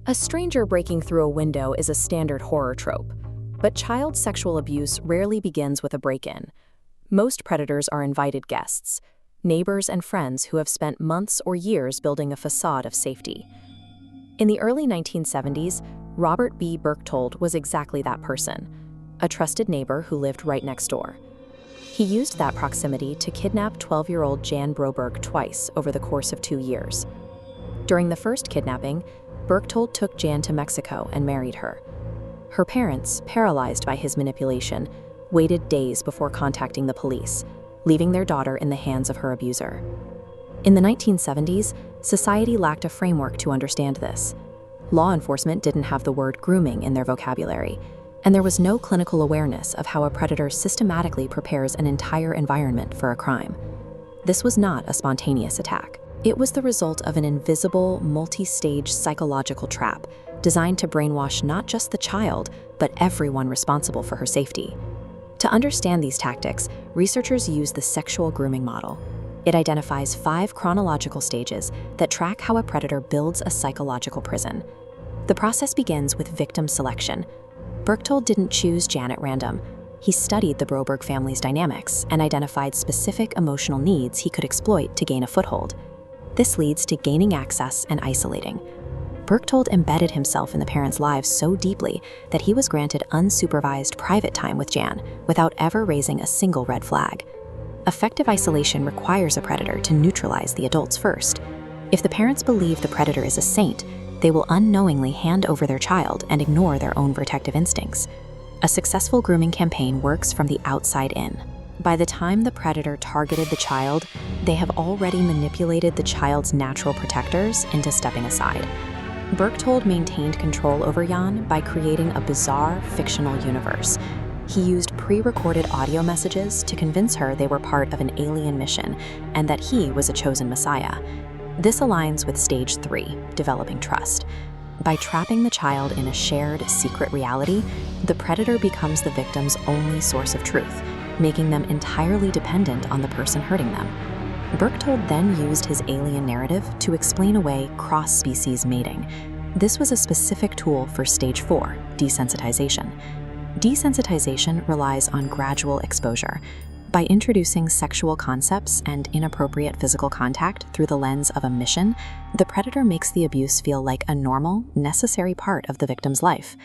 A stranger breaking through a window is a standard horror trope, but child sexual abuse rarely begins with a break-in. Most predators are invited guests, neighbors and friends who have spent months or years building a facade of safety. In the early 1970s, Robert B. Berchtold was exactly that person, a trusted neighbor who lived right next door. He used that proximity to kidnap 12-year-old Jan Broberg twice over the course of 2 years. During the first kidnapping, Berchtold took Jan to Mexico and married her. Her parents, paralyzed by his manipulation, waited days before contacting the police, leaving their daughter in the hands of her abuser. In the 1970s, society lacked a framework to understand this. Law enforcement didn't have the word grooming in their vocabulary, and there was no clinical awareness of how a predator systematically prepares an entire environment for a crime. This was not a spontaneous attack. It was the result of an invisible, multi-stage psychological trap designed to brainwash not just the child, but everyone responsible for her safety. To understand these tactics, researchers use the sexual grooming model. It identifies 5 chronological stages that track how a predator builds a psychological prison. The process begins with victim selection. Berchtold didn't choose Jan at random. He studied the Broberg family's dynamics and identified specific emotional needs he could exploit to gain a foothold. This leads to gaining access and isolating. Berchtold embedded himself in the parents' lives so deeply that he was granted unsupervised private time with Jan without ever raising a single red flag. Effective isolation requires a predator to neutralize the adults first. If the parents believe the predator is a saint, they will unknowingly hand over their child and ignore their own protective instincts. A successful grooming campaign works from the outside in. By the time the predator targeted the child, they have already manipulated the child's natural protectors into stepping aside. Berchtold maintained control over Jan by creating a bizarre, fictional universe. He used pre-recorded audio messages to convince her they were part of an alien mission and that he was a chosen messiah. This aligns with Stage 3, developing trust. By trapping the child in a shared, secret reality, the predator becomes the victim's only source of truth, making them entirely dependent on the person hurting them. Berchtold then used his alien narrative to explain away cross-species mating. This was a specific tool for Stage 4, desensitization. Desensitization relies on gradual exposure. By introducing sexual concepts and inappropriate physical contact through the lens of a mission, the predator makes the abuse feel like a normal, necessary part of the victim's life.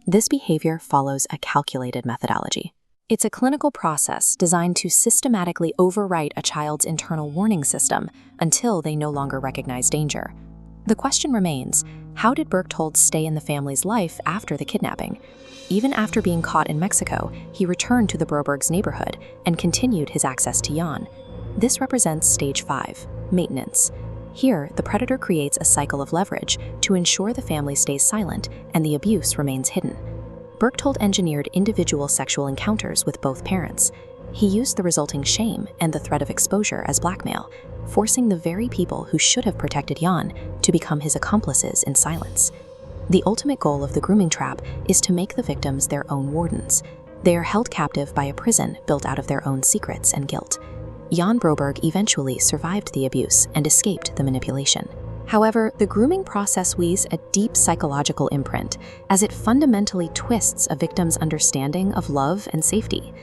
This behavior follows a calculated methodology. It's a clinical process designed to systematically overwrite a child's internal warning system until they no longer recognize danger. The question remains, how did Berchtold stay in the family's life after the kidnapping? Even after being caught in Mexico, he returned to the Brobergs' neighborhood and continued his access to Jan. This represents Stage 5, maintenance. Here, the predator creates a cycle of leverage to ensure the family stays silent and the abuse remains hidden. Berchtold engineered individual sexual encounters with both parents. He used the resulting shame and the threat of exposure as blackmail, forcing the very people who should have protected Jan to become his accomplices in silence. The ultimate goal of the grooming trap is to make the victims their own wardens. They are held captive by a prison built out of their own secrets and guilt. Jan Broberg eventually survived the abuse and escaped the manipulation. However, the grooming process weaves a deep psychological imprint, as it fundamentally twists a victim's understanding of love and safety.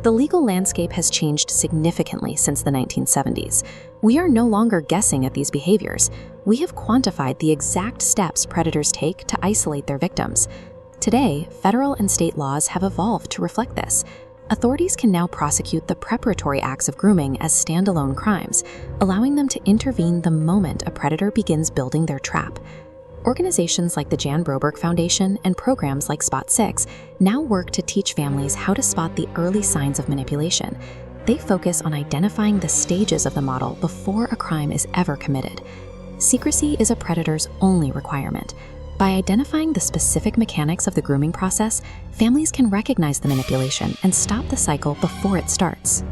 The legal landscape has changed significantly since the 1970s. We are no longer guessing at these behaviors. We have quantified the exact steps predators take to isolate their victims. Today, federal and state laws have evolved to reflect this. Authorities can now prosecute the preparatory acts of grooming as standalone crimes, allowing them to intervene the moment a predator begins building their trap. Organizations like the Jan Broberg Foundation and programs like Spot 6 now work to teach families how to spot the early signs of manipulation. They focus on identifying the stages of the model before a crime is ever committed. Secrecy is a predator's only requirement. By identifying the specific mechanics of the grooming process, families can recognize the manipulation and stop the cycle before it starts.